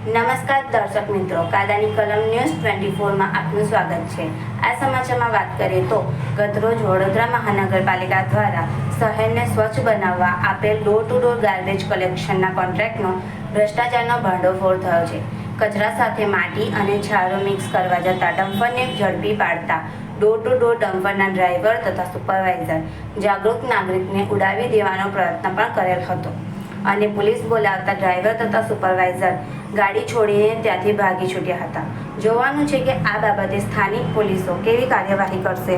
નમસ્કાર દર્શક મિત્રો, કાયદાની કલમ ન્યૂઝ 24માં આપનું સ્વાગત છે। આ સમાચારમાં વાત કરીએ તો ગતરોજ વડોદરા મહાનગરપાલિકા દ્વારા શહેરને સ્વચ્છ બનાવવા આપેલ ડોર ટુ ડોર ગાર્બેજ કલેક્શનના કોન્ટ્રાક્ટનો ભ્રષ્ટાચારનો ભાંડોફોડ થયો છે। કચરા સાથે માટી અને છારો મિક્સ કરવા જતા ડમ્પરને ઝડપી પાડતા ડોર ટુ ડોર ડમ્પરના ડ્રાઈવર તથા સુપરવાઇઝર જાગૃત નાગરિકને ઉડાવી દેવાનો પ્રયત્ન પણ કરેલ હતો અને પોલીસ બોલાવતા ડ્રાઈવર તથા સુપરવાઇઝર ગાડી છોડીને ત્યાંથી ભાગી છૂટ્યા હતા। જોવાનું છે કે આ બાબતે સ્થાનિક પોલીસો કેવી કાર્યવાહી કરશે।